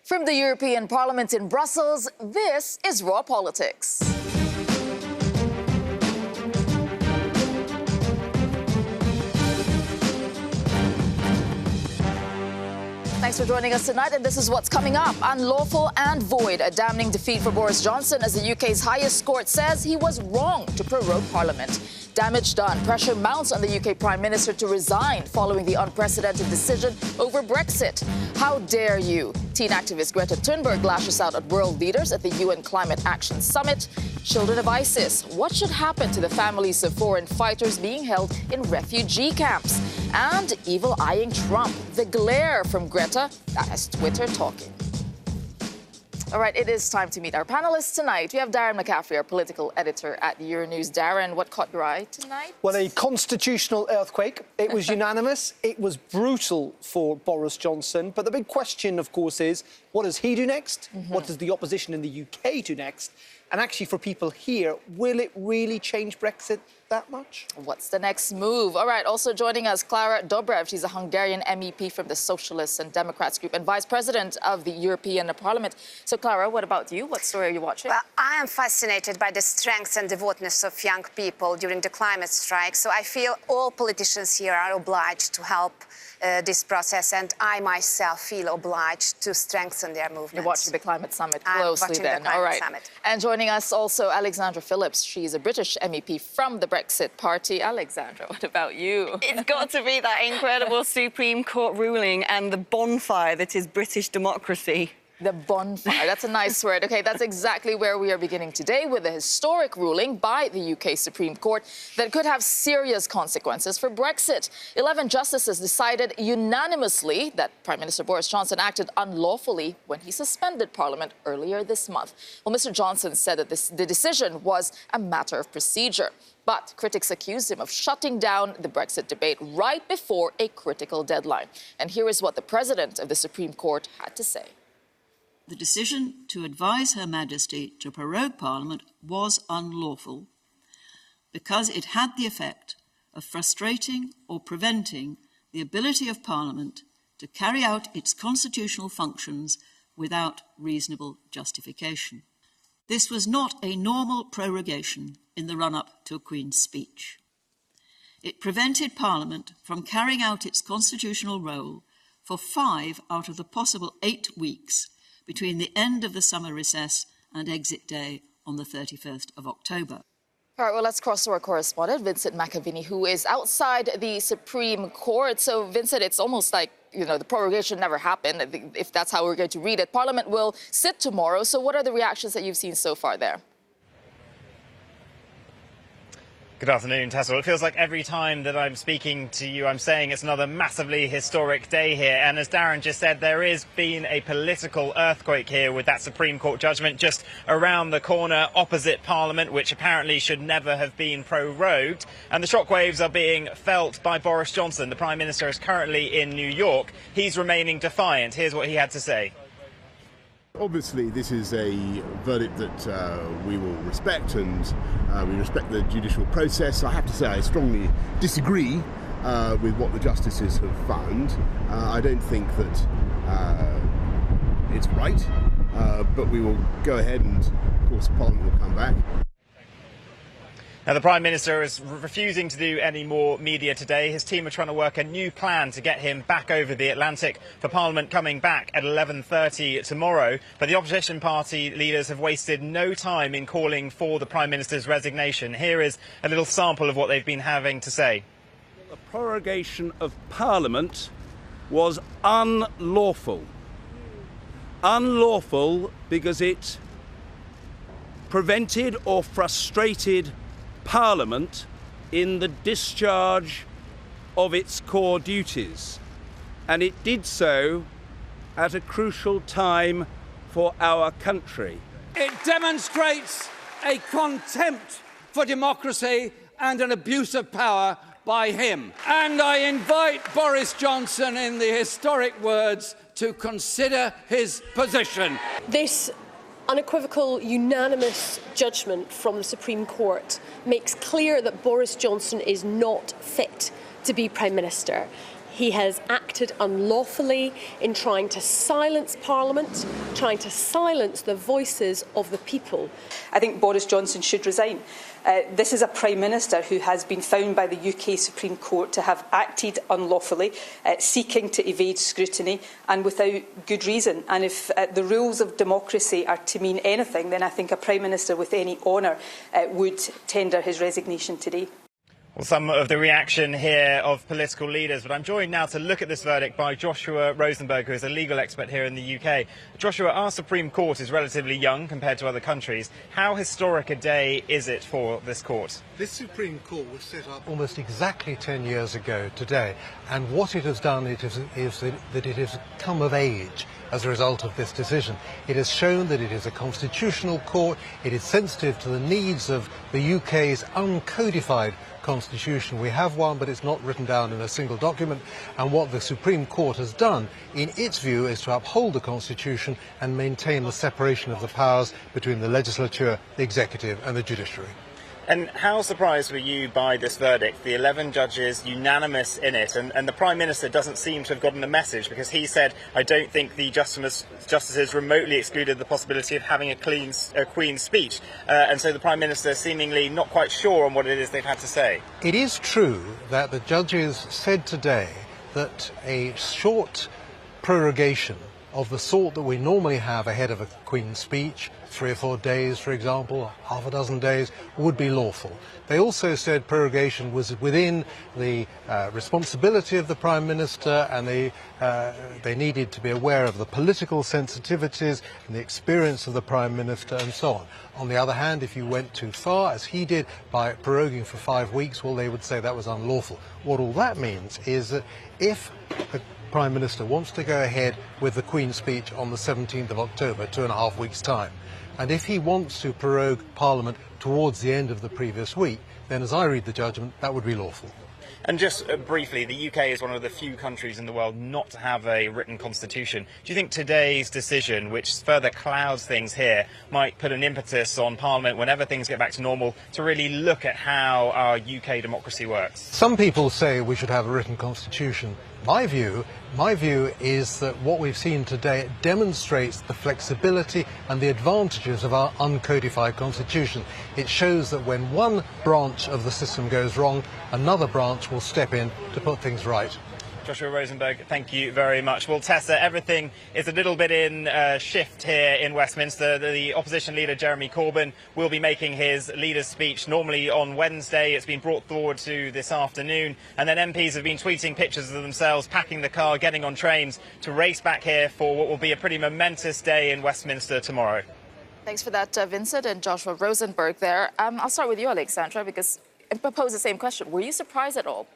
From the European Parliament in Brussels, this is Raw Politics. Thanks for joining us tonight, and this is what's coming up. Unlawful and void, a damning defeat for Boris Johnson as the UK's highest court says he was wrong to prorogue Parliament. Damage done. Pressure mounts on the UK Prime Minister to resign following the unprecedented decision over Brexit. How dare you? Teen activist Greta Thunberg lashes out at world leaders at the UN Climate Action Summit. Children of ISIS. What should happen to the families of foreign fighters being held in refugee camps? And evil eyeing Trump. The glare from Greta. That has Twitter talking. All right, it is time to meet our panelists tonight. We have Darren McCaffrey, our political editor at Euronews. Darren, what caught your eye tonight? Well, a constitutional earthquake. It was unanimous. It was brutal for Boris Johnson. But the big question, of course, is what does he do next? What does the opposition in the UK do next? And actually, for people here, will it really change Brexit that much? What's the next move? All right, also joining us, Klara Dobrev. She's a Hungarian MEP from the Socialists and Democrats group and Vice President of the European Parliament. So, Klara, what about you? What story are you watching? Well, I am fascinated by the strength and devoutness of young people during the climate strike. So I feel all politicians here are obliged to help this process, and I myself feel obliged to strengthen their movement. You're watching the Climate Summit closely then. All right. Summit. And joining us also, Alexandra Phillips. She's a British MEP from the Brexit Party. Alexandra, what about you? It's got to be that incredible Supreme Court ruling and the bonfire that is British democracy. The bonfire. That's a nice word. OK, that's exactly where we are beginning today with a historic ruling by the UK Supreme Court that could have serious consequences for Brexit. 11 justices decided unanimously that Prime Minister Boris Johnson acted unlawfully when he suspended Parliament earlier this month. Well, Mr. Johnson said that the decision was a matter of procedure. But critics accused him of shutting down the Brexit debate right before a critical deadline. And here is what the president of the Supreme Court had to say. The decision to advise Her Majesty to prorogue Parliament was unlawful because it had the effect of frustrating or preventing the ability of Parliament to carry out its constitutional functions without reasonable justification. This was not a normal prorogation in the run-up to a Queen's speech. It prevented Parliament from carrying out its constitutional role for 5 out of the possible 8 weeks between the end of the summer recess and exit day on the 31st of October. All right, well, let's cross to our correspondent, Vincent McAviney, who is outside the Supreme Court. So, Vincent, it's almost like, the prorogation never happened, if that's how we're going to read it. Parliament will sit tomorrow. So what are the reactions that you've seen so far there? Good afternoon, Tessa. Well, it feels like every time that I'm speaking to you, I'm saying it's another massively historic day here. And as Darren just said, there has been a political earthquake here with that Supreme Court judgment just around the corner opposite Parliament, which apparently should never have been prorogued. And the shockwaves are being felt by Boris Johnson. The Prime Minister is currently in New York. He's remaining defiant. Here's what he had to say. Obviously, this is a verdict that we will respect, and we respect the judicial process. I have to say I strongly disagree with what the justices have found. I don't think that it's right, but we will go ahead and, of course, Parliament will come back. Now, the Prime Minister is refusing to do any more media today. His team are trying to work a new plan to get him back over the Atlantic for Parliament coming back at 11:30 tomorrow. But the opposition party leaders have wasted no time in calling for the Prime Minister's resignation. Here is a little sample of what they've been having to say. The prorogation of Parliament was unlawful. Unlawful because it prevented or frustrated Parliament in the discharge of its core duties, and it did so at a crucial time for our country. It demonstrates a contempt for democracy and an abuse of power by him. And I invite Boris Johnson, in the historic words, to consider his position. This unequivocal, unanimous judgment from the Supreme Court makes clear that Boris Johnson is not fit to be Prime Minister. He has acted unlawfully in trying to silence Parliament, trying to silence the voices of the people. I think Boris Johnson should resign. This is a Prime Minister who has been found by the UK Supreme Court to have acted unlawfully, seeking to evade scrutiny and without good reason. And if the rules of democracy are to mean anything, then I think a Prime Minister with any honour would tender his resignation today. Well, some of the reaction here of political leaders, but I'm joined now to look at this verdict by Joshua Rosenberg, who is a legal expert here in the UK. Joshua, our Supreme Court is relatively young compared to other countries. How historic a day is it for this court? This Supreme Court was set up almost exactly 10 years ago today, and what it has done is that it has come of age as a result of this decision. It has shown that it is a constitutional court, it is sensitive to the needs of the UK's uncodified constitution. We have one, but it's not written down in a single document, and what the Supreme Court has done, in its view, is to uphold the constitution and maintain the separation of the powers between the legislature, the executive and the judiciary. And how surprised were you by this verdict? The 11 judges unanimous in it, and the Prime Minister doesn't seem to have gotten the message, because he said, I don't think the justices remotely excluded the possibility of having a Queen's speech. And so the Prime Minister seemingly not quite sure on what it is they've had to say. It is true that the judges said today that a short prorogation of the sort that we normally have ahead of a Queen's speech, 3 or 4 days, for example, half a dozen days, would be lawful. They also said prorogation was within the responsibility of the Prime Minister, and they needed to be aware of the political sensitivities and the experience of the Prime Minister and so on. On the other hand, if you went too far, as he did, by proroguing for 5 weeks, well, they would say that was unlawful. What all that means is that if the Prime Minister wants to go ahead with the Queen's speech on the 17th of October, 2.5 weeks' time, and if he wants to prorogue Parliament towards the end of the previous week, then as I read the judgment, that would be lawful. And just briefly, the UK is one of the few countries in the world not to have a written constitution. Do you think today's decision, which further clouds things here, might put an impetus on Parliament, whenever things get back to normal, to really look at how our UK democracy works? Some people say we should have a written constitution. My view is that what we've seen today demonstrates the flexibility and the advantages of our uncodified constitution. It shows that when one branch of the system goes wrong, another branch will step in to put things right. Joshua Rosenberg, thank you very much. Well, Tessa, everything is a little bit in shift here in Westminster. The opposition leader, Jeremy Corbyn, will be making his leader's speech normally on Wednesday. It's been brought forward to this afternoon. And then MPs have been tweeting pictures of themselves packing the car, getting on trains to race back here for what will be a pretty momentous day in Westminster tomorrow. Thanks for that, Vincent and Joshua Rosenberg there. I'll start with you, Alexandra, because I propose the same question. Were you surprised at all?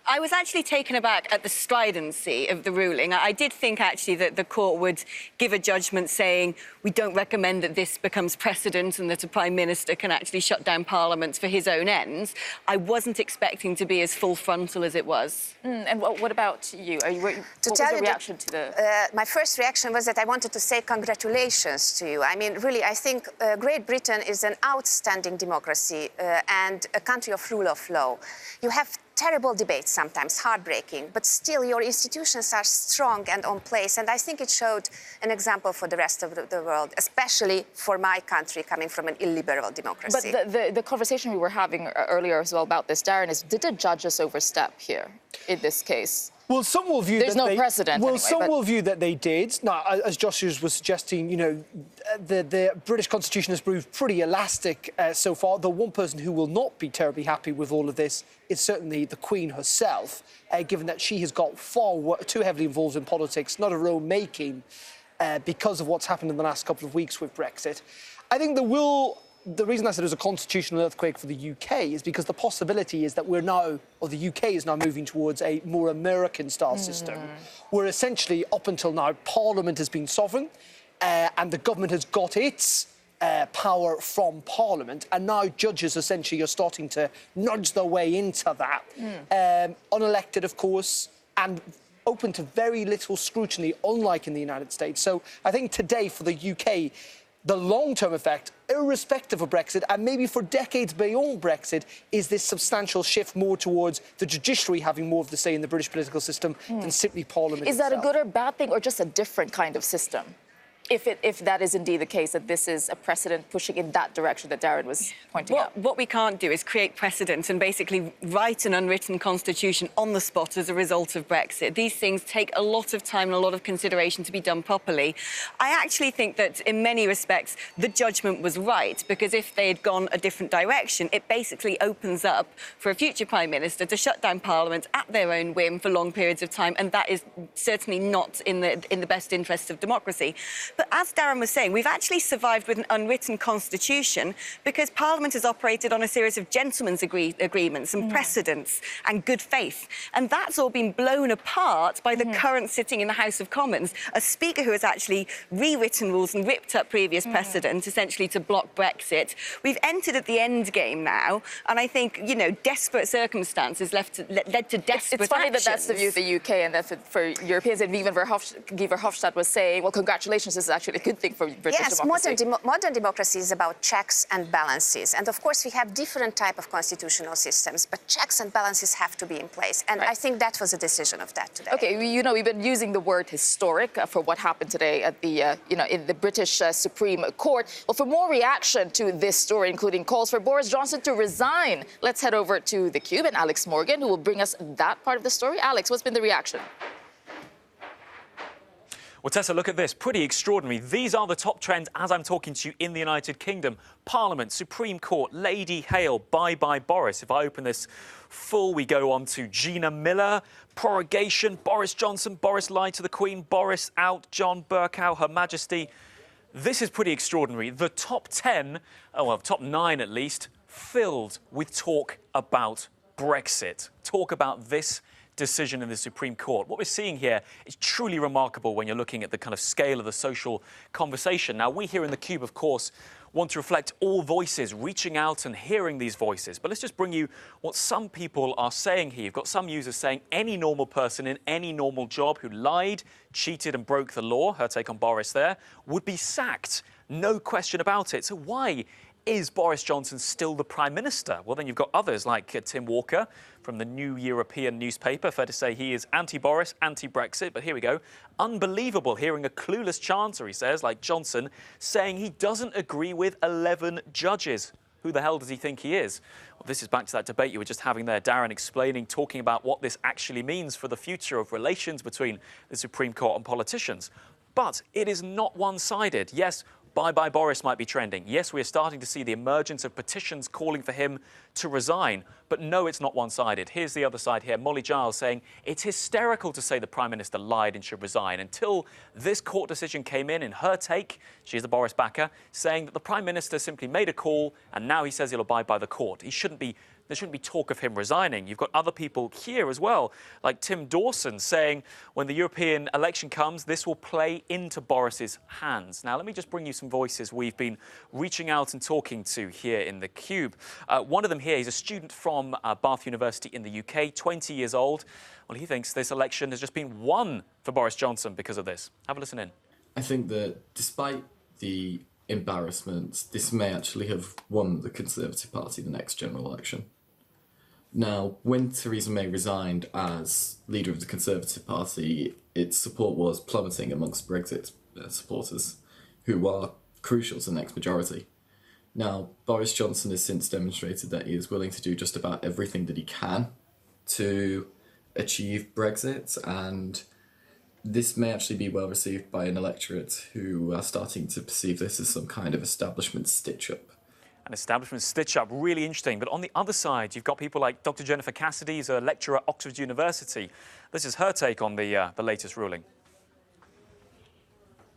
I was actually taken aback at the stridency of the ruling. I did think, actually, that the court would give a judgment saying we don't recommend that this becomes precedent and that a Prime Minister can actually shut down Parliament for his own ends. I wasn't expecting to be as full frontal as it was. And what about you? What was your reaction to the... My first reaction was that I wanted to say congratulations to you. I mean, really, I think Great Britain is an outstanding democracy and a country of rule of law. You have terrible debates sometimes, heartbreaking, but still your institutions are strong and on place, and I think it showed an example for the rest of the world, especially for my country coming from an illiberal democracy. But the conversation we were having earlier as well about this, Darren, is did the judges overstep here in this case? Well, some will view there's that no precedent. Well, anyway, some will view that they did. Now, as Joshua was suggesting, you know, the British Constitution has proved pretty elastic so far. The one person who will not be terribly happy with all of this is certainly the Queen herself, given that she has got too heavily involved in politics, not her own making, because of what's happened in the last couple of weeks with Brexit. I think the reason I said there's a constitutional earthquake for the UK is because the possibility is that the UK is now moving towards a more American-style system, where essentially, up until now, Parliament has been sovereign, and the government has got its power from Parliament, and now judges essentially are starting to nudge their way into that. Unelected, of course, and open to very little scrutiny, unlike in the United States. So I think today, for the UK, the long-term effect, irrespective of Brexit, and maybe for decades beyond Brexit, is this substantial shift more towards the judiciary having more of the say in the British political system than simply Parliament Is that a itself. good or bad thing, or just a different kind of system? If that is indeed the case, that this is a precedent pushing in that direction that Darren was pointing out. What we can't do is create precedents and basically write an unwritten constitution on the spot as a result of Brexit. These things take a lot of time and a lot of consideration to be done properly. I actually think that in many respects the judgment was right, because if they had gone a different direction, it basically opens up for a future Prime Minister to shut down Parliament at their own whim for long periods of time, and that is certainly not in the best interests of democracy. But as Darren was saying, we've actually survived with an unwritten constitution because Parliament has operated on a series of gentlemen's agreements and precedents and good faith. And that's all been blown apart by the current sitting in the House of Commons, a Speaker who has actually rewritten rules and ripped up previous precedent, essentially to block Brexit. We've entered at the end game now, and I think, you know, desperate circumstances led to desperate It's funny actions. that that's the view of the UK, and that for Europeans, and even Guy Verhofstadt was saying, well, congratulations, this is actually a good thing for British democracy. Yes, modern democracy is about checks and balances. And of course, we have different type of constitutional systems, but checks and balances have to be in place. And I think that was a decision of that today. Okay, you know, we've been using the word historic for what happened today at the, in the British Supreme Court. Well, for more reaction to this story, including calls for Boris Johnson to resign, let's head over to the Cube and Alex Morgan, who will bring us that part of the story. Alex, what's been the reaction? Well, Tessa, look at this. Pretty extraordinary. These are the top trends as I'm talking to you in the United Kingdom. Parliament, Supreme Court, Lady Hale, bye-bye Boris. If I open this full, we go on to Gina Miller, prorogation, Boris Johnson, Boris lied to the Queen, Boris out, John Bercow, Her Majesty. This is pretty extraordinary. The top 10, top 9 at least, filled with talk about Brexit. Talk about this decision in the Supreme Court. What we're seeing here is truly remarkable when you're looking at the kind of scale of the social conversation. Now, we here in the Cube, of course, want to reflect all voices, reaching out and hearing these voices. But let's just bring you what some people are saying here. You've got some users saying any normal person in any normal job who lied, cheated and broke the law, her take on Boris there, would be sacked. No question about it. So why is Boris Johnson still the Prime Minister? Well, then you've got others like Tim Walker from the New European newspaper. Fair to say he is anti-Boris, anti-Brexit. But here we go. Unbelievable hearing a clueless chancellor, he says, like Johnson, saying he doesn't agree with 11 judges. Who the hell does he think he is? Well, this is back to that debate you were just having there, Darren, explaining, talking about what this actually means for the future of relations between the Supreme Court and politicians. But it is not one-sided. Yes, bye-bye Boris might be trending. Yes, we are starting to see the emergence of petitions calling for him to resign. But no, it's not one-sided. Here's the other side here. Molly Giles saying it's hysterical to say the Prime Minister lied and should resign. Until this court decision came in her take, she's the Boris backer, saying that the Prime Minister simply made a call and now he says he'll abide by the court. There shouldn't be talk of him resigning. You've got other people here as well, like Tim Dawson saying when the European election comes, this will play into Boris's hands. Now, let me just bring you some voices we've been reaching out and talking to here in the Cube. One of them here, he's a student from Bath University in the UK, 20 years old. Well, he thinks this election has just been won for Boris Johnson because of this. Have a listen in. I think that despite the embarrassment, this may actually have won the Conservative Party the next general election. Now, when Theresa May resigned as leader of the Conservative Party, its support was plummeting amongst Brexit supporters, who are crucial to the next majority. Now, Boris Johnson has since demonstrated that he is willing to do just about everything that he can to achieve Brexit, and this may actually be well received by an electorate who are starting to perceive this as some kind of establishment stitch-up. An establishment stitch-up, really interesting. But on the other side, you've got people like Dr. Jennifer Cassidy, who's a lecturer at Oxford University. This is her take on the latest ruling.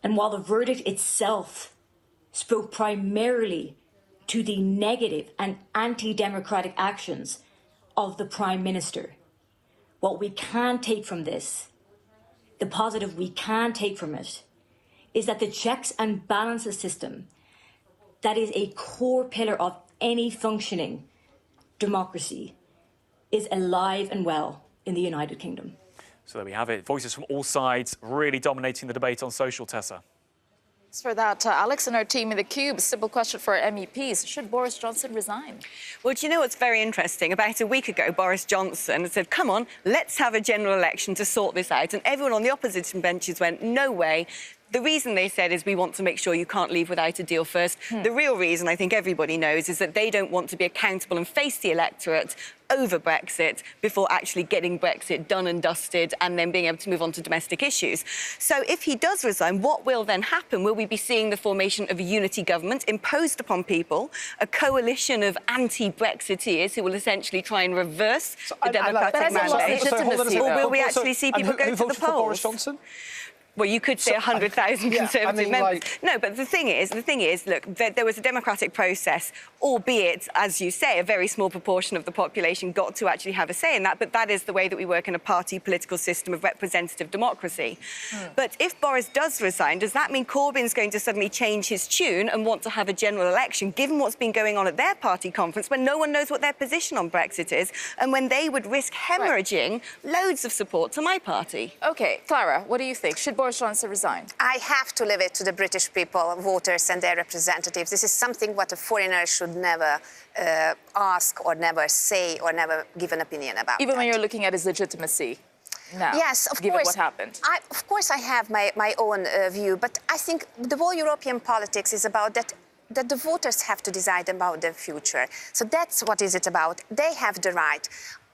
And while the verdict itself spoke primarily to the negative and anti-democratic actions of the Prime Minister, what we can take from this, the positive we can take from it, is that the checks and balances system that is a core pillar of any functioning democracy is alive and well in the United Kingdom. So there we have it. Voices from all sides really dominating the debate on social, Tessa. Thanks for that, Alex and our team in the Cube. Simple question for our MEPs. Should Boris Johnson resign? Well, do you know what's very interesting? About a week ago, Boris Johnson said, come on, let's have a general election to sort this out. And everyone on the opposition benches went, no way. The reason they said is we want to make sure you can't leave without a deal first. The real reason, I think everybody knows, is that they don't want to be accountable and face the electorate over Brexit before actually getting Brexit done and dusted and then being able to move on to domestic issues. So if he does resign, what will then happen? Will we be seeing the formation of a unity government imposed upon people, a coalition of anti-Brexiteers who will essentially try and reverse the democratic mandate? Or will we actually see people go to the polls? For Boris Johnson? Well, you could say 100,000 Conservative members. No, but the thing is, look, there was a democratic process, albeit, as you say, a very small proportion of the population got to actually have a say in that, but that is the way that we work in a party political system of representative democracy. But if Boris does resign, does that mean Corbyn's going to suddenly change his tune and want to have a general election, given what's been going on at their party conference, when no one knows what their position on Brexit is, and when they would risk hemorrhaging loads of support to my party? OK, Clara, what do you think? Should Boris Johnson resign? I have to leave it to the British people, voters and their representatives. This is something what a foreigner should never ask or never say or never give an opinion about. Even when you're looking at his legitimacy now, yes, of given course. what happened. Of course, I have my own view, but I think the whole European politics is about that the voters have to decide about their future. So that's what is it about. They have the right.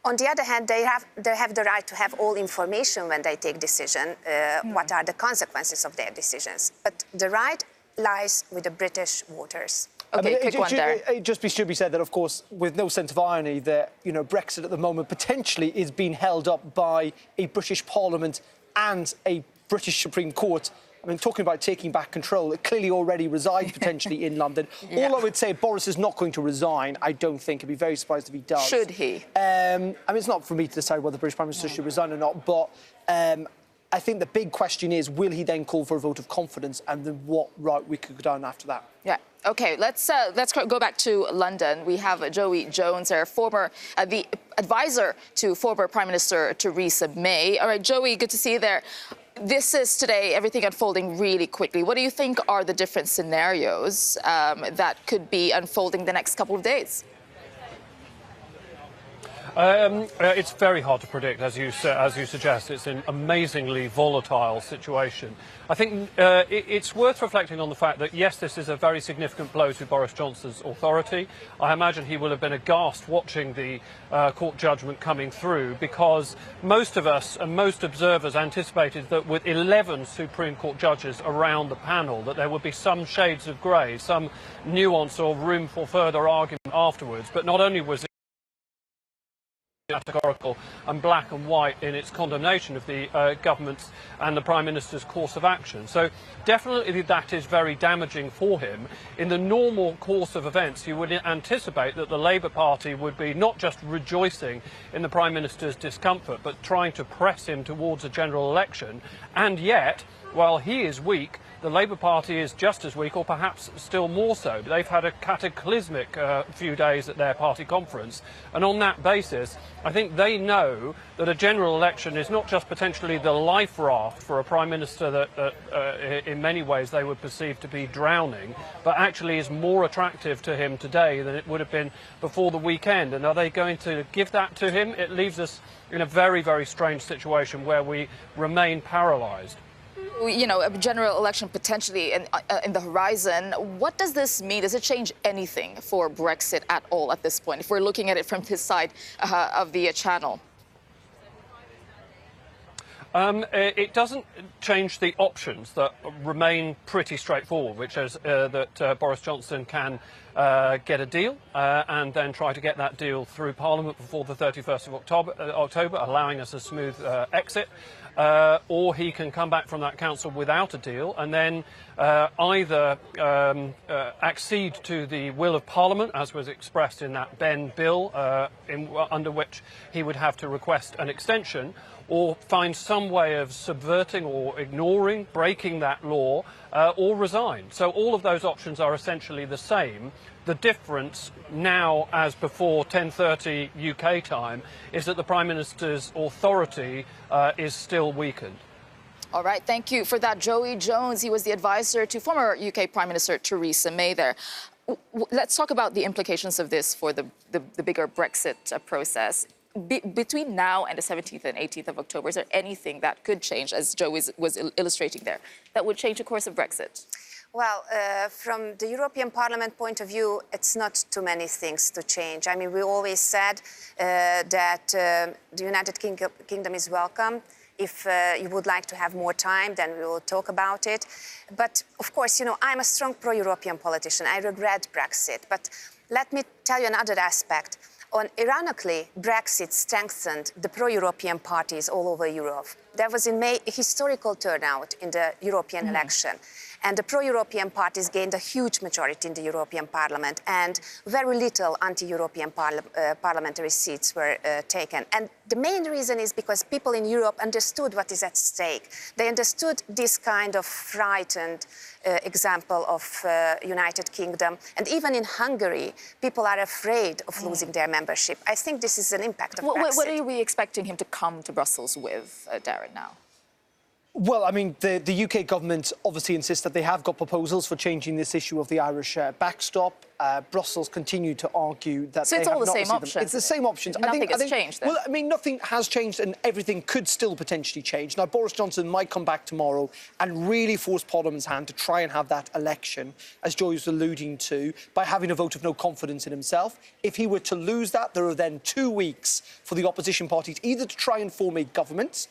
On the other hand, they have the right to have all information when they take decision, what are the consequences of their decisions. But the right lies with the British voters. OK, quick one there. It just should be said that, of course, with no sense of irony, that, you know, Brexit at the moment potentially is being held up by a British Parliament and a British Supreme Court. I mean, talking about taking back control, it clearly already resides potentially in London. All I would say, Boris is not going to resign, I don't think. I'd be very surprised if he does. Should he? I mean, it's not for me to decide whether the British Prime Minister should resign or not, but I think the big question is, will he then call for a vote of confidence, and then what route we could go down after that? Yeah. OK, let's go back to London. We have Joey Jones, the advisor to former Prime Minister Theresa May. All right, Joey, good to see you there. This is today everything unfolding really quickly. What do you think are the different scenarios that could be unfolding the next couple of days? It's very hard to predict, as you suggest. It's an amazingly volatile situation. I think it's worth reflecting on the fact that, yes, this is a very significant blow to Boris Johnson's authority. I imagine he will have been aghast watching the court judgment coming through, because most of us and most observers anticipated that with 11 Supreme Court judges around the panel, that there would be some shades of grey, some nuance or room for further argument afterwards. But not only was it categorical and black and white in its condemnation of the government's and the Prime Minister's course of action. So definitely that is very damaging for him. In the normal course of events, you would anticipate that the Labour Party would be not just rejoicing in the Prime Minister's discomfort, but trying to press him towards a general election. And yet, while he is weak, the Labour Party is just as weak, or perhaps still more so. They've had a cataclysmic few days at their party conference, and on that basis, I think they know that a general election is not just potentially the life raft for a Prime Minister that in many ways they would perceive to be drowning, but actually is more attractive to him today than it would have been before the weekend. And are they going to give that to him? It leaves us in a very, very strange situation where we remain paralysed. You know, a general election potentially in the horizon. What does this mean? Does it change anything for Brexit at all at this point, if we're looking at it from this side of the channel? It doesn't change the options that remain pretty straightforward, which is that Boris Johnson can get a deal and then try to get that deal through Parliament before the 31st of October, allowing us a smooth exit. Or he can come back from that council without a deal and then either accede to the will of Parliament, as was expressed in that Benn bill, under which he would have to request an extension, or find some way of subverting or ignoring, breaking that law, or resign. So all of those options are essentially the same. The difference now, as before 10:30 UK time, is that the Prime Minister's authority is still weakened. All right, thank you for that, Joey Jones. He was the advisor to former UK Prime Minister Theresa May there. Let's talk about the implications of this for the bigger Brexit process. Between now and the 17th and 18th of October, is there anything that could change, as Joe was illustrating there, that would change the course of Brexit? Well, from the European Parliament point of view, it's not too many things to change. I mean, we always said that the United Kingdom is welcome. If you would like to have more time, then we will talk about it. But of course, you know, I'm a strong pro-European politician. I regret Brexit. But let me tell you another aspect. Ironically, Brexit strengthened the pro-European parties all over Europe. There was in May a historical turnout in the European election. And the pro-European parties gained a huge majority in the European Parliament, and very little anti-European parliamentary seats were taken. And the main reason is because people in Europe understood what is at stake. They understood this kind of frightened example of United Kingdom. And even in Hungary, people are afraid of losing their membership. I think this is an impact of Brexit. What are we expecting him to come to Brussels with, Darren, now? Well, I mean, the UK government obviously insists that they have got proposals for changing this issue of the Irish backstop. Brussels continue to argue that so it's all the same options. It's the same options. Nothing has changed then. Well, I mean, nothing has changed and everything could still potentially change. Now, Boris Johnson might come back tomorrow and really force Parliament's hand to try and have that election, as Joy was alluding to, by having a vote of no confidence in himself. If he were to lose that, there are then 2 weeks for the opposition parties either to try and form a government,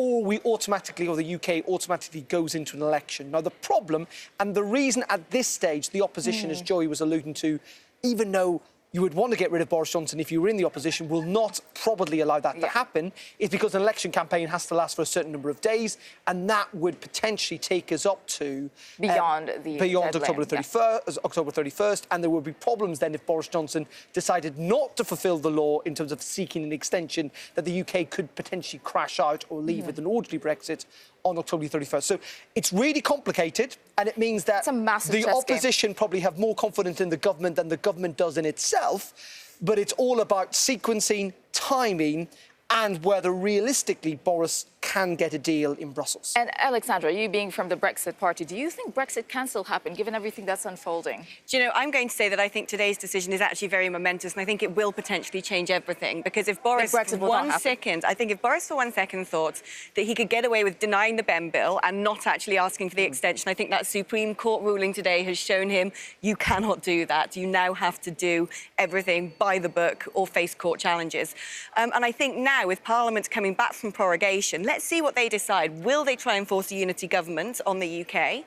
or the UK automatically goes into an election. Now, the problem and the reason at this stage the opposition, as Joey was alluding to, even though you would want to get rid of Boris Johnson if you were in the opposition, will not probably allow that to happen, is because an election campaign has to last for a certain number of days, and that would potentially take us up to... Beyond October 31st, and there would be problems then if Boris Johnson decided not to fulfil the law in terms of seeking an extension, that the UK could potentially crash out or leave with an orderly Brexit on October 31st. So it's really complicated, and it means that the opposition probably have more confidence in the government than the government does in itself, but it's all about sequencing, timing, and whether realistically Boris can get a deal in Brussels. And Alexandra, you being from the Brexit party, do you think Brexit can still happen, given everything that's unfolding? Do you know, I'm going to say that I think today's decision is actually very momentous, and I think it will potentially change everything. Because if Boris I think if Boris for 1 second thought that he could get away with denying the Benn bill and not actually asking for the extension, I think that Supreme Court ruling today has shown him you cannot do that. You now have to do everything by the book or face court challenges. And I think now, with Parliament coming back from prorogation, let's see what they decide. Will they try and force a unity government on the UK?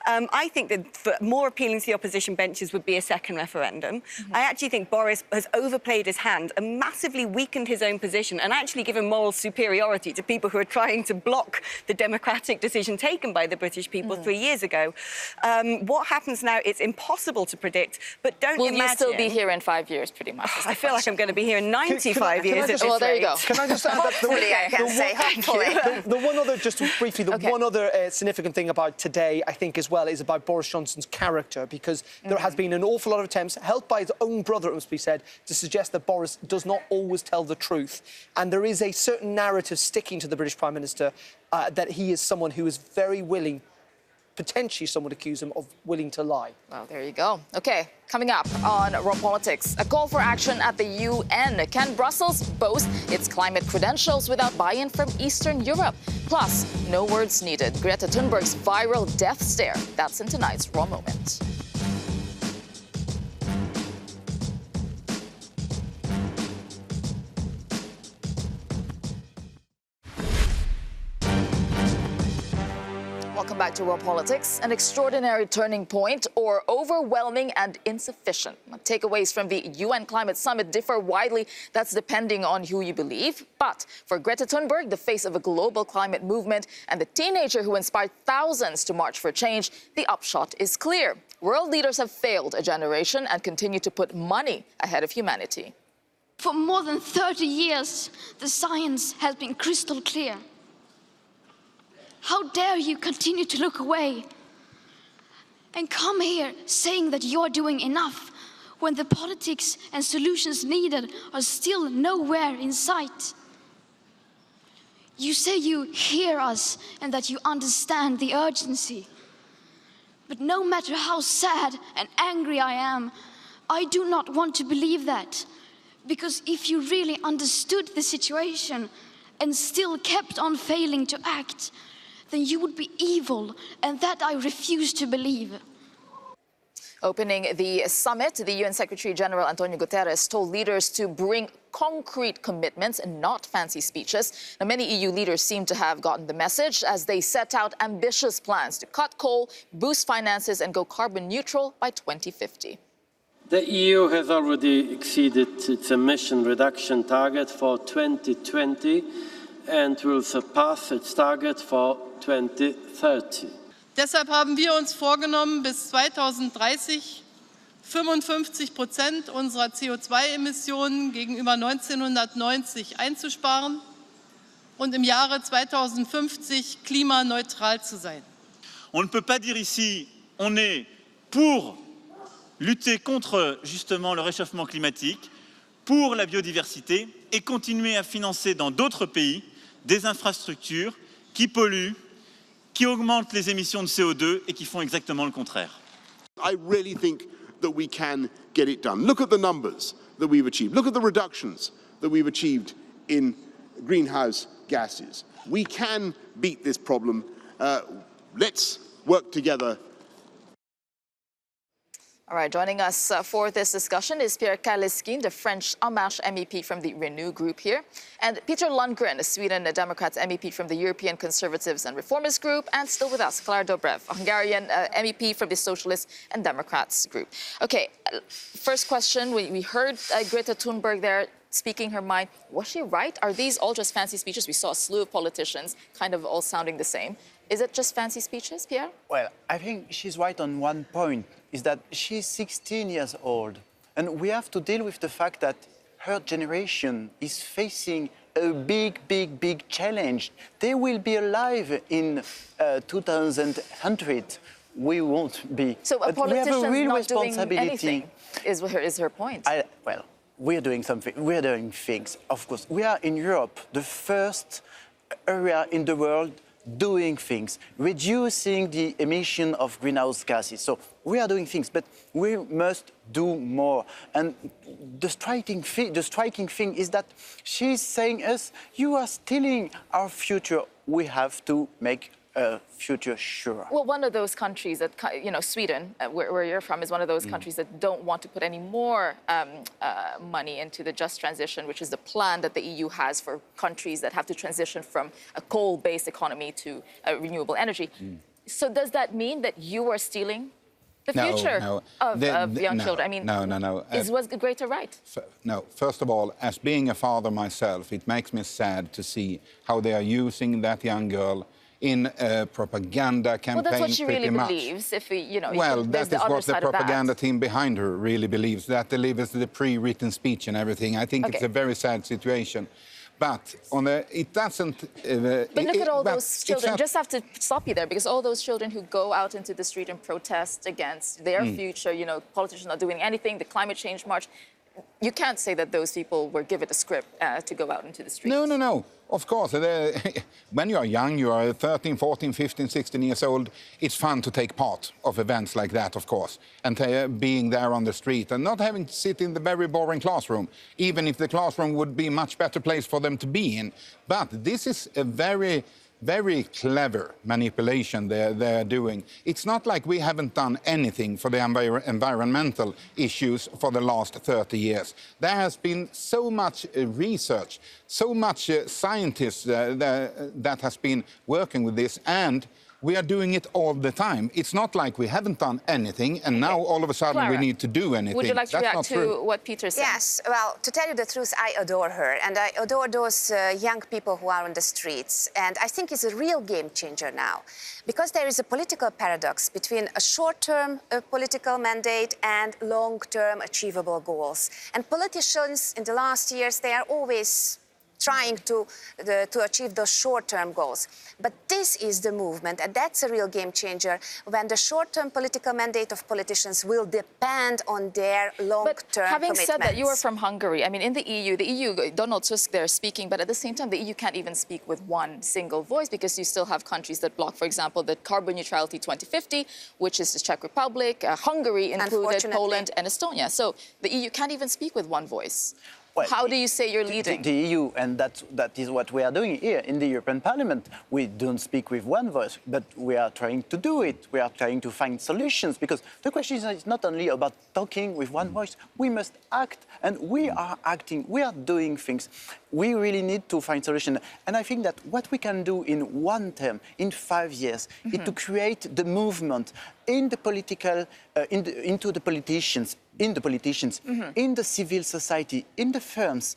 I think that more appealing to the opposition benches would be a second referendum. I actually think Boris has overplayed his hand and massively weakened his own position and actually given moral superiority to people who are trying to block the democratic decision taken by the British people 3 years ago. What happens now, it's impossible to predict, but don't imagine... Will you still be here in 5 years, pretty much? I feel like I'm going to be here in 95 years. Well, there you go. Can I just add that the one other, just briefly, one other significant thing about today, I think, as well, is about Boris Johnson's character, because there has been an awful lot of attempts, helped by his own brother, it must be said, to suggest that Boris does not always tell the truth. And there is a certain narrative sticking to the British Prime Minister that he is someone who is very willing, potentially someone accuse him of willing to lie. Well, there you go. OK, coming up on Raw Politics, a call for action at the UN. Can Brussels boast its climate credentials without buy-in from Eastern Europe? Plus, no words needed. Greta Thunberg's viral death stare. That's in tonight's Raw Moment. Welcome back to Raw Politics. An extraordinary turning point or overwhelming and insufficient. Takeaways from the UN Climate Summit differ widely. That's depending on who you believe. But for Greta Thunberg, the face of a global climate movement and the teenager who inspired thousands to march for change, the upshot is clear. World leaders have failed a generation and continue to put money ahead of humanity. For more than 30 years, the science has been crystal clear. How dare you continue to look away and come here saying that you're doing enough when the politics and solutions needed are still nowhere in sight? You say you hear us and that you understand the urgency. But no matter how sad and angry I am, I do not want to believe that. Because if you really understood the situation and still kept on failing to act, then you would be evil, and that I refuse to believe. Opening the summit, the UN Secretary-General Antonio Guterres told leaders to bring concrete commitments and not fancy speeches. Now, many EU leaders seem to have gotten the message as they set out ambitious plans to cut coal, boost finances and go carbon neutral by 2050. The EU has already exceeded its emission reduction target for 2020 and will surpass its target for 2030. Deshalb haben wir uns vorgenommen, bis 2030 55% unserer CO2-Emissionen gegenüber 1990 einzusparen und im Jahre 2050 klimaneutral zu sein. On ne peut pas dire ici, on est pour lutter contre justement le réchauffement climatique, pour la biodiversité et continuer à financer dans d'autres pays des infrastructures qui polluent, qui augmentent les émissions de CO2 et qui font exactement le contraire. I really think that we can get it done. Look at the numbers that we've achieved. Look at the reductions that we've achieved in greenhouse gases. We can beat this problem. Let's work together. All right, joining us for this discussion is Pierre Kaliskin, the French En Marche MEP from the Renew group here, and Peter Lundgren, a Sweden Democrats MEP from the European Conservatives and Reformist group, and still with us, Klara Dobrev, a Hungarian MEP from the Socialists and Democrats group. Okay, first question, we heard Greta Thunberg there speaking her mind. Was she right? Are these all just fancy speeches? We saw a slew of politicians kind of all sounding the same. Is it just fancy speeches, Pierre? Well, I think she's right on one point, is that she's 16 years old. And we have to deal with the fact that her generation is facing a big challenge. They will be alive in 2100. We won't be. So a politician we have a real not responsibility. Doing anything is her point. Well, we're doing something. We're doing things, of course. We are in Europe, the first area in the world doing things, reducing the emission of greenhouse gases. So we are doing things, but we must do more. And the striking thing is that she's saying us, you are stealing our future. We have to make a future sure. Well, one of those countries that, you know, Sweden, where you're from, is one of those countries that don't want to put any more money into the just transition, which is the plan that the EU has for countries that have to transition from a coal-based economy to renewable energy. So does that mean that you are stealing the future of young children? I mean, no. Was Greta right? No. First of all, as being a father myself, it makes me sad to see how they are using that young girl in a propaganda campaign. Well, that's what she really much. believes. If we, you know, well, that is what the propaganda that. team behind her really believes. That delivers the pre-written speech and everything. I think it's a very sad situation. But it doesn't. But look at all those children. Just have to stop you there, because all those children who go out into the street and protest against their future, you know, politicians not doing anything, the climate change march. You can't say that those people were given a script to go out into the streets. No. Of course, when you are young, you are 13, 14, 15, 16 years old, it's fun to take part of events like that, of course, and being there on the street and not having to sit in the very boring classroom, even if the classroom would be a much better place for them to be in. But this is a very clever manipulation they're doing. It's not like we haven't done anything for the environmental issues for the last 30 years. There has been so much research, so much scientists that has been working with this, and we are doing it all the time. It's not like we haven't done anything and now all of a sudden Klara, we need to do anything. Would you like to react to what Peter said? Yes, well, to tell you the truth, I adore her, and I adore those young people who are on the streets. And I think it's a real game changer now, because there is a political paradox between a short-term political mandate and long-term achievable goals. And politicians in the last years, they are always trying to achieve those short-term goals. But this is the movement, and that's a real game changer, when the short-term political mandate of politicians will depend on their long-term commitments. Having said that, you are from Hungary. I mean, in the EU, Donald Tusk there speaking, but at the same time, the EU can't even speak with one single voice because you still have countries that block, for example, the carbon neutrality 2050, which is the Czech Republic, Hungary included, Poland and Estonia. So the EU can't even speak with one voice. Well, how do you say you're leading? The EU, and that is what we are doing here in the European Parliament. We don't speak with one voice, but we are trying to do it. We are trying to find solutions, because the question is not only about talking with one voice. We must act, and we are acting. We are doing things. We really need to find solutions. And I think that what we can do in one term, in 5 years, is to create the movement in the political, into the politicians, in the civil society, in the firms,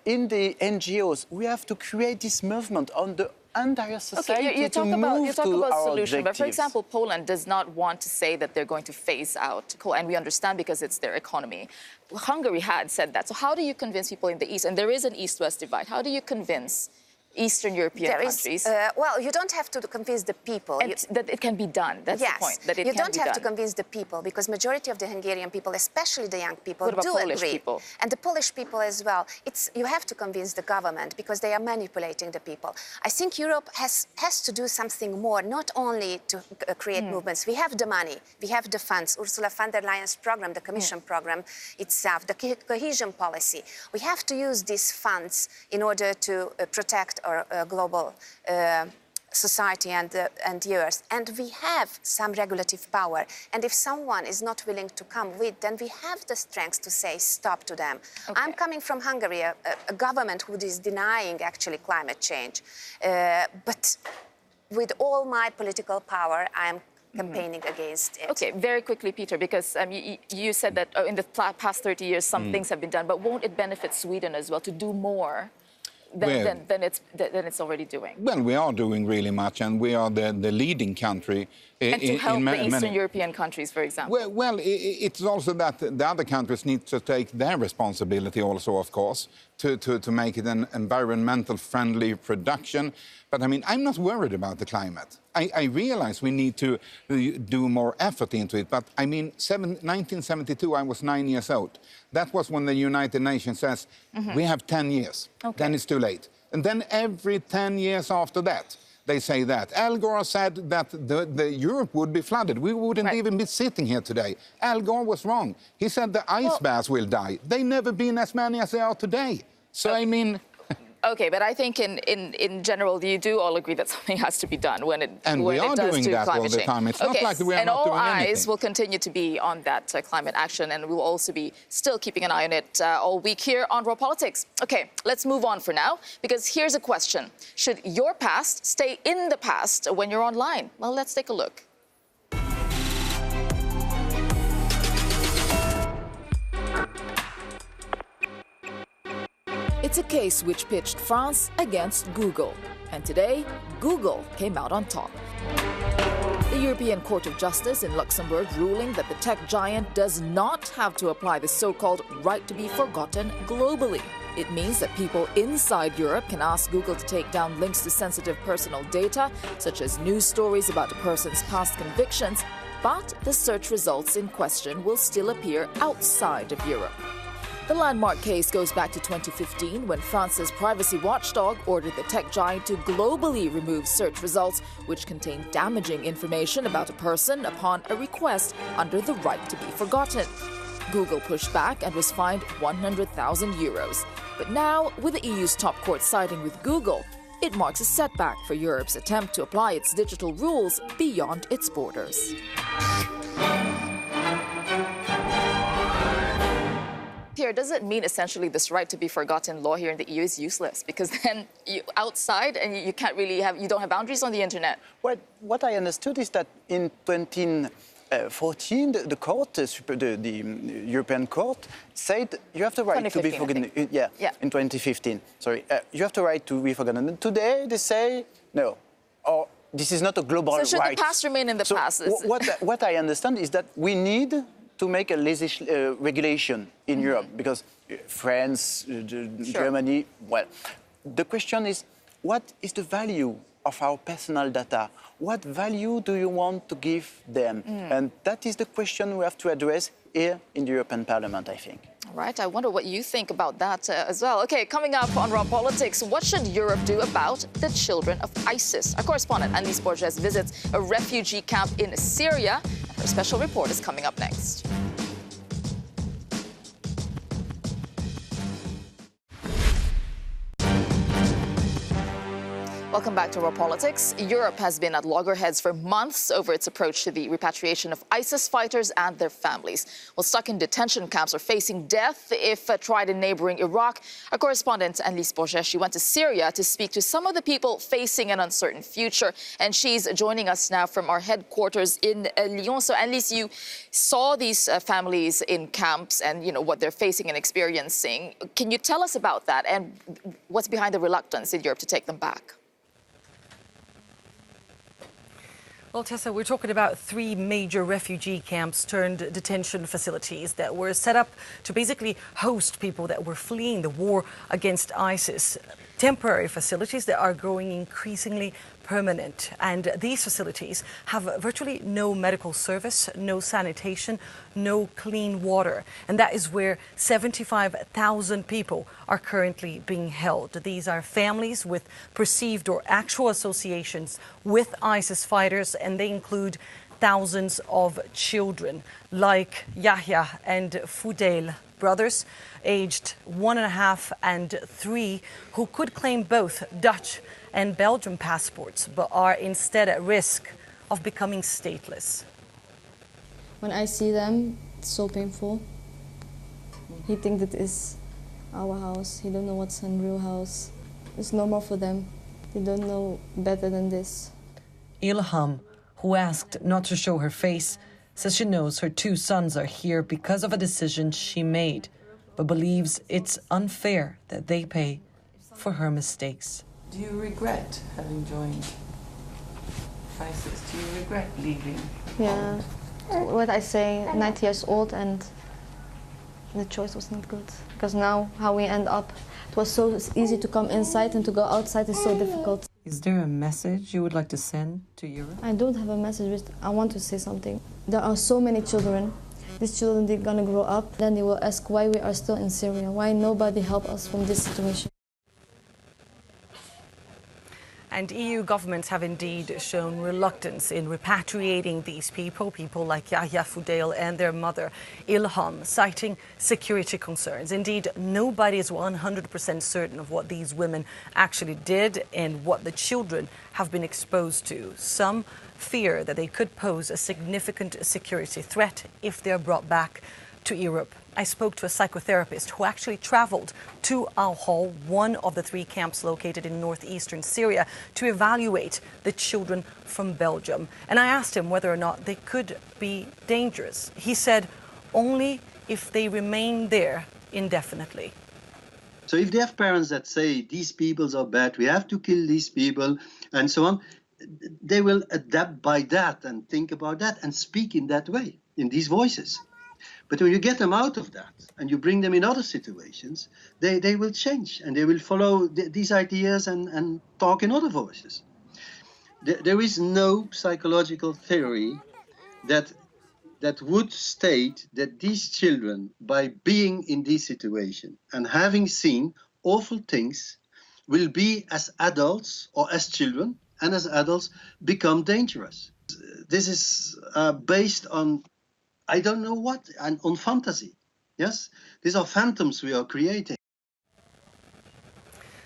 in the NGOs. We have to create this movement on the entire society you talk to about, move you talk to about our solution, objectives. but for example, Poland does not want to say that they're going to phase out coal, and we understand because it's their economy. Hungary had said that. So how do you convince people in the East? And there is an East-West divide. How do you convince Eastern European countries? Well, you don't have to convince the people. That it can be done. That's the point. That it you can don't be have done. to convince the people, because majority of the Hungarian people, especially the young people, What about do Polish agree. people? And the Polish people as well. You have to convince the government, because they are manipulating the people. I think Europe has to do something more, not only to create movements. We have the money, we have the funds. Ursula von der Leyen's program, the Commission program itself, the cohesion policy. We have to use these funds in order to protect our global society and yours. And we have some regulative power. And if someone is not willing to come with, then we have the strength to say stop to them. I'm coming from Hungary, a government who is denying actually climate change. But with all my political power, I'm campaigning against it. Okay, very quickly, Peter, because you said that in the past 30 years, some things have been done, but won't it benefit Sweden as well to do more than it's already doing? Well, we are doing really much, and we are the leading country and to help in the Eastern European countries, for example. Well, it's also that the other countries need to take their responsibility also, of course, to make it an environmental friendly production. But I mean, I'm not worried about the climate. I realize we need to do more effort into it. But I mean, 1972, I was 9 years old. That was when the United Nations says, we have 10 years. Then it's too late. And then every 10 years after that, they say that. Al Gore said that the Europe would be flooded. We wouldn't even be sitting here today. Al Gore was wrong. He said the ice bears will die. They've never been as many as they are today. So, I mean... Okay, but I think in general, you do all agree that something has to be done when it and when we are it does doing to that climate all the change. time. It's not like we are not doing anything. And all eyes will continue to be on that climate action, and we will also be still keeping an eye on it all week here on Raw Politics. Okay, let's move on for now, because here's a question. Should your past stay in the past when you're online? Well, let's take a look. It's a case which pitched France against Google. And today, Google came out on top. The European Court of Justice in Luxembourg ruling that the tech giant does not have to apply the so-called right to be forgotten globally. It means that people inside Europe can ask Google to take down links to sensitive personal data, such as news stories about a person's past convictions, but the search results in question will still appear outside of Europe. The landmark case goes back to 2015, when France's privacy watchdog ordered the tech giant to globally remove search results which contain damaging information about a person upon a request under the right to be forgotten. Google pushed back and was fined €100,000. But now, with the EU's top court siding with Google, it marks a setback for Europe's attempt to apply its digital rules beyond its borders. Here, does it mean essentially this right to be forgotten law here in the EU is useless? Because then you outside and you can't really you don't have boundaries on the internet. Well, what I understood is that in 2014, the court, the European Court, said you have the right to be forgotten. Yeah, in 2015. Sorry, you have the right to be forgotten. And today they say no, or this is not a global right. So should the past remain in the past? What I understand is that we need to make a regulation in Europe, because France, Germany, well, the question is, what is the value of our personal data? What value do you want to give them? And that is the question we have to address here in the European Parliament, I think. Right, I wonder what you think about that as well. Okay, coming up on Raw Politics, what should Europe do about the children of ISIS? Our correspondent, Annelies Borges, visits a refugee camp in Syria. Her special report is coming up next. Welcome back to Raw Politics. Europe has been at loggerheads for months over its approach to the repatriation of ISIS fighters and their families. While stuck in detention camps or facing death if tried in neighboring Iraq, our correspondent Annelies Borges, she went to Syria to speak to some of the people facing an uncertain future. And she's joining us now from our headquarters in Lyon. So Annelies, you saw these families in camps and what they're facing and experiencing. Can you tell us about that and what's behind the reluctance in Europe to take them back? Well, Tessa, we're talking about 3 major refugee camps turned detention facilities that were set up to basically host people that were fleeing the war against ISIS. Temporary facilities that are growing increasingly permanent. And these facilities have virtually no medical service, no sanitation, no clean water. And that is where 75,000 people are currently being held. These are families with perceived or actual associations with ISIS fighters, and they include thousands of children like Yahya and Foudail, brothers aged 1.5 and 3, who could claim both Dutch and Belgian passports, but are instead at risk of becoming stateless. When I see them, it's so painful. He thinks that is our house. He don't know what's a real house. It's normal for them. They don't know better than this. Ilham, who asked not to show her face, says she knows her 2 sons are here because of a decision she made, but believes it's unfair that they pay for her mistakes. Do you regret having joined ISIS? Do you regret leaving? Yeah. What I say, 90 years old, and the choice was not good. Because now, how we end up, it was so easy to come inside, and to go outside is so difficult. Is there a message you would like to send to Europe? I don't have a message, but I want to say something. There are so many children. These children, they're gonna grow up, then they will ask why we are still in Syria, why nobody helped us from this situation. And EU governments have indeed shown reluctance in repatriating these people like Yahya Foudail and their mother Ilham, citing security concerns. Indeed, nobody is 100% certain of what these women actually did and what the children have been exposed to. Some fear that they could pose a significant security threat if they're brought back to Europe. I spoke to a psychotherapist who actually traveled to Al-Hol, one of the 3 camps located in northeastern Syria, to evaluate the children from Belgium. And I asked him whether or not they could be dangerous. He said only if they remain there indefinitely. So if they have parents that say these people are bad, we have to kill these people and so on, they will adapt by that and think about that and speak in that way, in these voices. But when you get them out of that and you bring them in other situations, they will change and they will follow these ideas and talk in other voices. There is no psychological theory that would state that these children, by being in this situation and having seen awful things, will be as adults or as children and as adults become dangerous. This is based on I don't know what, and on fantasy. Yes, these are phantoms we are creating.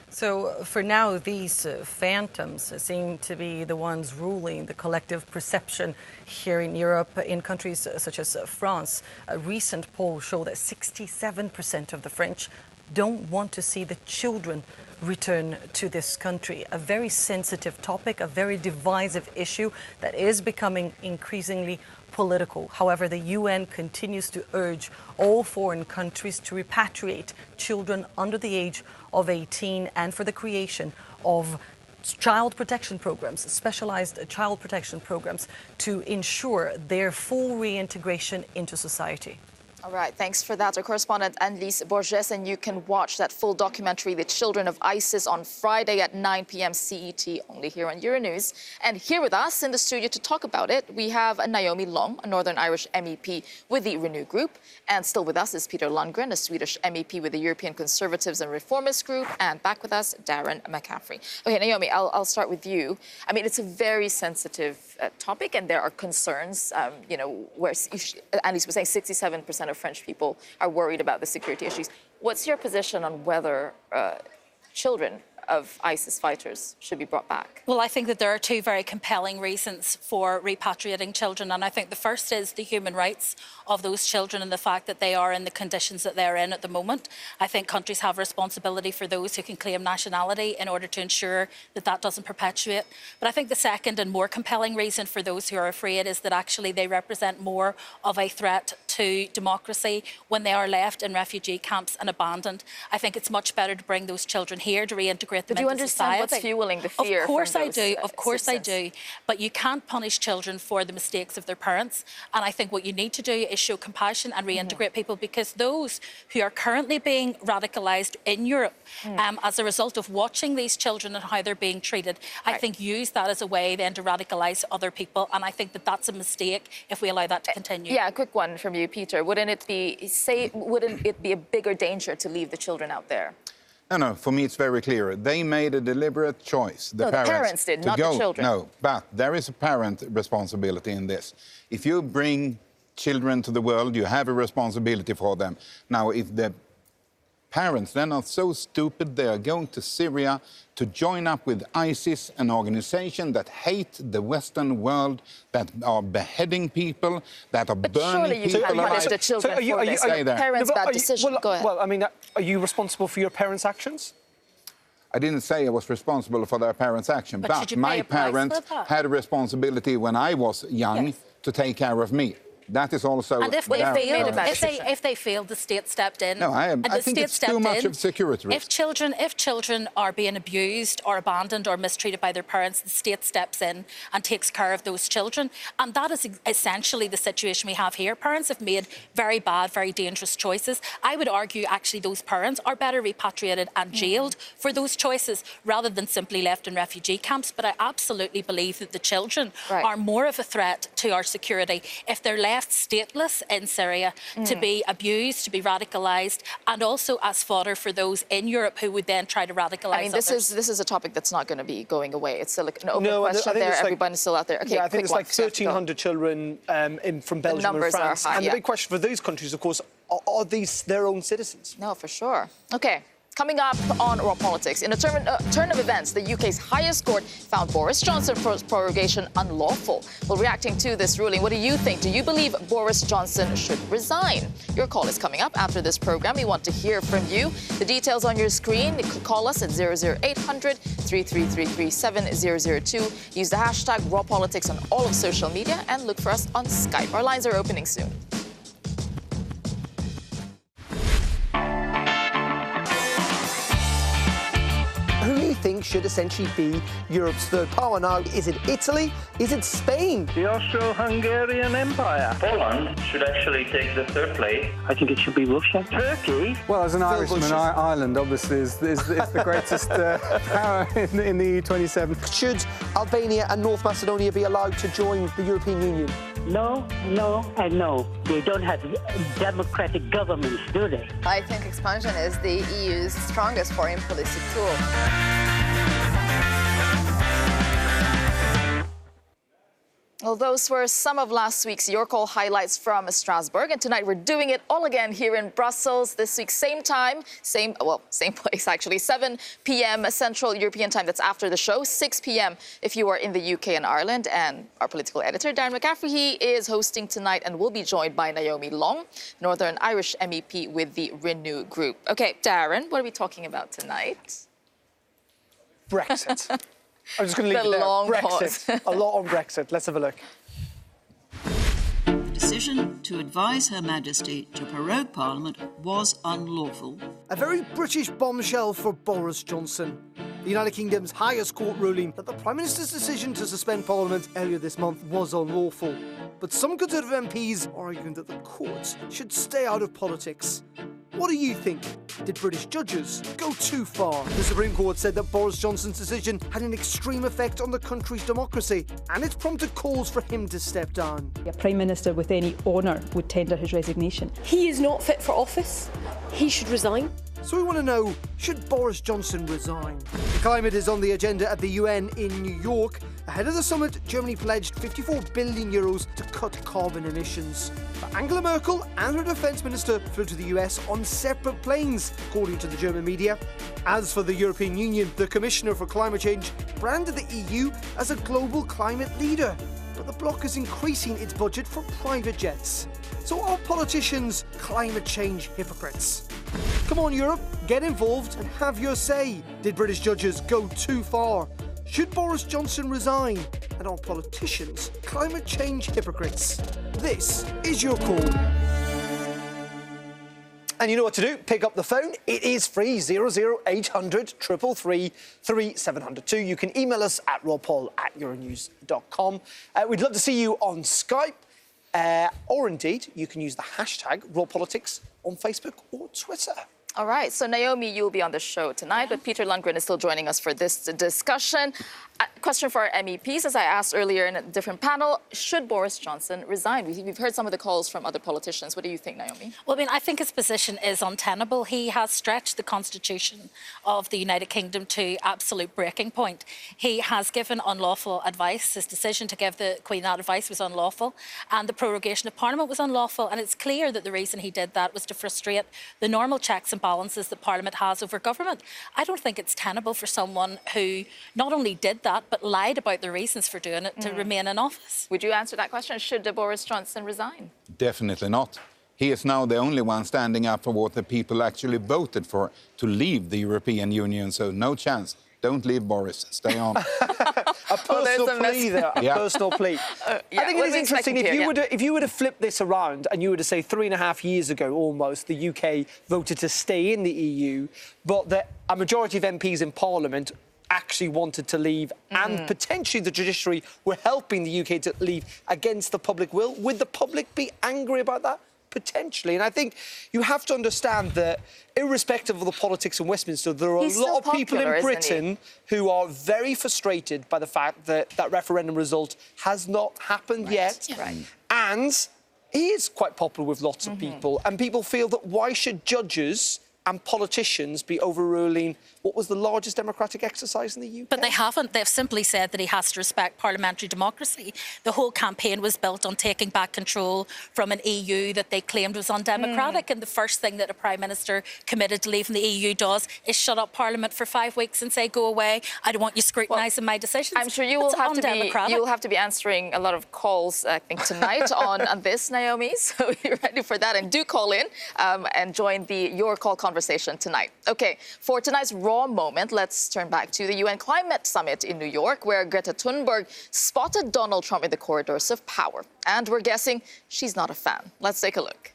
So for now, these phantoms seem to be the ones ruling the collective perception here in Europe. In countries such as France, a recent poll showed that 67% of the French don't want to see the children return to this country. A very sensitive topic, a very divisive issue that is becoming increasingly political. However, the UN continues to urge all foreign countries to repatriate children under the age of 18 and for the creation of child protection programs, specialized child protection programs to ensure their full reintegration into society. All right, thanks for that. Our correspondent Annelise Borges, and you can watch that full documentary, The Children of ISIS, on Friday at 9 p.m. CET, only here on Euronews. And here with us in the studio to talk about it, we have Naomi Long, a Northern Irish MEP with the Renew Group. And still with us is Peter Lundgren, a Swedish MEP with the European Conservatives and Reformists Group. And back with us, Darren McCaffrey. Okay, Naomi, I'll start with you. I mean, it's a very sensitive topic, and there are concerns, where Annelise was saying 67% of French people are worried about the security issues. What's your position on whether children of ISIS fighters should be brought back? Well, I think that there are two very compelling reasons for repatriating children, and I think the first is the human rights of those children and the fact that they are in the conditions that they're in at the moment. I think countries have a responsibility for those who can claim nationality in order to ensure that that doesn't perpetuate. But I think the second and more compelling reason for those who are afraid is that actually they represent more of a threat to democracy when they are left in refugee camps and abandoned. I think it's much better to bring those children here to reintegrate them do you into understand society. what's fueling the fear? Of course from I those, do. Of course I citizens? do. But you can't punish children for the mistakes of their parents. And I think what you need to do is show compassion and reintegrate people, because those who are currently being radicalised in Europe as a result of watching these children and how they're being treated, I think use that as a way then to radicalise other people. And I think that that's a mistake if we allow that to continue. Yeah, a quick one from you, Peter. Wouldn't it be a bigger danger to leave the children out there? No, for me it's very clear. They made a deliberate choice. The parents did, not the children. No, but there is a parent responsibility in this. If you bring children to the world, you have a responsibility for them. Now, if the parents, they're not so stupid, they are going to Syria to join up with ISIS, an organization that hate the Western world, that are beheading people, that are burning people. Surely you can punish the children for this. Parents' bad decision. Go ahead. Well, I mean, are you responsible for your parents' actions? I didn't say I was responsible for their parents' action, but my parents had a responsibility when I was young to take care of me. That is also... And if they failed, the state stepped in. No, I think it's too much of security risk. If children are being abused or abandoned or mistreated by their parents, the state steps in and takes care of those children. And that is essentially the situation we have here. Parents have made very bad, very dangerous choices. I would argue, actually, those parents are better repatriated and jailed for those choices rather than simply left in refugee camps. But I absolutely believe that the children are more of a threat to our security if they're left stateless in Syria to be abused, to be radicalised, and also as fodder for those in Europe who would then try to radicalise I mean, this is a topic that's not going to be going away. It's still an open question there. Everybody's still out there. Okay, yeah, I think it's like 1,300 children from Belgium and France. Are high, and the big question for those countries, of course, are these their own citizens? No, for sure. Okay. Coming up on Raw Politics, in a turn of events, the UK's highest court found Boris Johnson's prorogation unlawful. Well, reacting to this ruling, what do you think? Do you believe Boris Johnson should resign? Your call is coming up after this programme. We want to hear from you. The details on your screen. You can call us at 00800 333 7002. Use the hashtag #RawPolitics on all of social media and look for us on Skype. Our lines are opening soon. Who do you think should essentially be Europe's third power now? Is it Italy? Is it Spain? The Austro-Hungarian Empire. Poland should actually take the third place. I think it should be Russia. Turkey. Well, as an Irishman, Ireland obviously is the greatest power in the EU27. Should Albania and North Macedonia be allowed to join the European Union? No, no, and no. They don't have democratic governments, do they? I think expansion is the EU's strongest foreign policy tool. Well, those were some of last week's Your Call highlights from Strasbourg. And tonight we're doing it all again here in Brussels. This week, same time, same place actually, 7 p.m. Central European time. That's after the show, 6 p.m. if you are in the UK and Ireland. And our political editor, Darren McCaffrey, he is hosting tonight and will be joined by Naomi Long, Northern Irish MEP with the Renew Group. Okay, Darren, what are we talking about tonight? Brexit. I'm just going to leave it there. Brexit. A lot on Brexit. Let's have a look. The decision to advise Her Majesty to prorogue Parliament was unlawful. A very British bombshell for Boris Johnson. The United Kingdom's highest court ruling that the Prime Minister's decision to suspend Parliament earlier this month was unlawful. but some Conservative MPs are arguing that the courts should stay out of politics. What do you think? Did British judges go too far? The Supreme Court said that Boris Johnson's decision had an extreme effect on the country's democracy, and it's prompted calls for him to step down. A Prime Minister with any honour would tender his resignation. He is not fit for office. He should resign. So we want to know, should Boris Johnson resign? The climate is on the agenda at the UN in New York. Ahead of the summit, Germany pledged €54 billion to cut carbon emissions. But Angela Merkel and her defence minister flew to the US on separate planes, according to the German media. As for the European Union, the Commissioner for Climate Change branded the EU as a global climate leader. But the bloc is increasing its budget for private jets. So are politicians climate change hypocrites? Come on, Europe, get involved and have your say. Did British judges go too far? Should Boris Johnson resign? And are politicians climate change hypocrites? This is your call. And you know what to do. Pick up the phone. It is free, 00800 333 3702. You can email us at rawpaul@euronews.com. We'd love to see you on Skype. Or indeed, you can use the hashtag #RawPolitics on Facebook or Twitter. All right, so Naomi, you'll be on the show tonight, but Peter Lundgren is still joining us for this discussion. Question for our MEPs, as I asked earlier in a different panel, should Boris Johnson resign? We've heard some of the calls from other politicians. What do you think, Naomi? Well, I mean, I think his position is untenable. He has stretched the constitution of the United Kingdom to absolute breaking point. He has given unlawful advice. His decision to give the Queen that advice was unlawful, and the prorogation of Parliament was unlawful, and it's clear that the reason he did that was to frustrate the normal checks and balances that Parliament has over government. I don't think it's tenable for someone who not only did that, but lied about the reasons for doing it to remain in office. Would you answer that question? Should Boris Johnson resign? Definitely not. He is now the only one standing up for what the people actually voted for, to leave the European Union, so no chance. Don't leave, Boris. Stay on. A personal plea there. A personal plea. I think it is interesting. If you were to flip this around and you were to say 3.5 years ago, almost, the UK voted to stay in the EU, but that a majority of MPs in Parliament actually wanted to leave, and potentially the judiciary were helping the UK to leave against the public will, would the public be angry about that? Potentially. And I think you have to understand that, irrespective of the politics in Westminster, there are a lot of people in Britain who are very frustrated by the fact that that referendum result has not happened yet. And he is quite popular with lots of people, and people feel that why should judges and politicians be overruling what was the largest democratic exercise in the UK? But they haven't. They've simply said that he has to respect parliamentary democracy. The whole campaign was built on taking back control from an EU that they claimed was undemocratic. And the first thing that a Prime Minister committed to leaving the EU does is shut up Parliament for 5 weeks and say, go away, I don't want you scrutinising my decisions. I'm sure you will have to be answering a lot of calls, I think, tonight on this, Naomi. So you're ready for that. And do call in and join the Your Call conversation tonight. OK, for tonight's Raw moment, let's turn back to the UN Climate Summit in New York, where Greta Thunberg spotted Donald Trump in the corridors of power. And we're guessing she's not a fan. Let's take a look.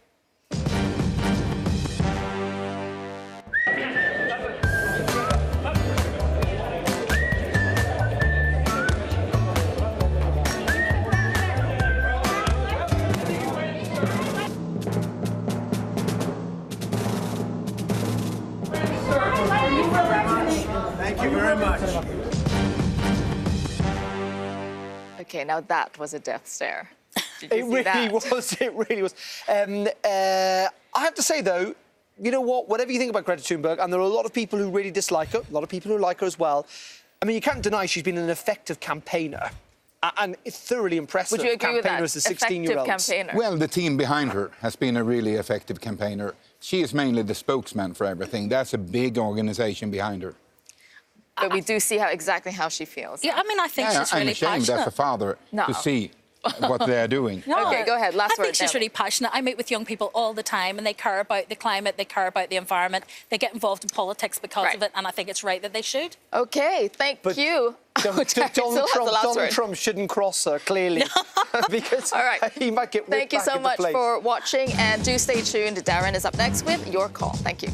Thank you very much. OK, now that was a death stare. It really was. I have to say, though, you know what? Whatever you think about Greta Thunberg, and there are a lot of people who really dislike her, a lot of people who like her as well. I mean, you can't deny she's been an effective campaigner. And it's thoroughly impressive. Would you agree with that? As a 16-year-old. Campaigner. Well, the team behind her has been a really effective campaigner. She is mainly the spokesman for everything. That's a big organisation behind her. But we do see exactly how she feels. Yeah, I mean, I think she's really passionate. I'm ashamed as a father to see what they're doing. No, OK, go ahead. Last word. I think she's really passionate. I meet with young people all the time, and they care about the climate, they care about the environment, they get involved in politics because of it, and I think it's right that they should. OK, thank you. Donald Trump shouldn't cross her, clearly, because he might get whipped back into place. Thank you so much for watching, and do stay tuned. Darren is up next with Your Call. Thank you.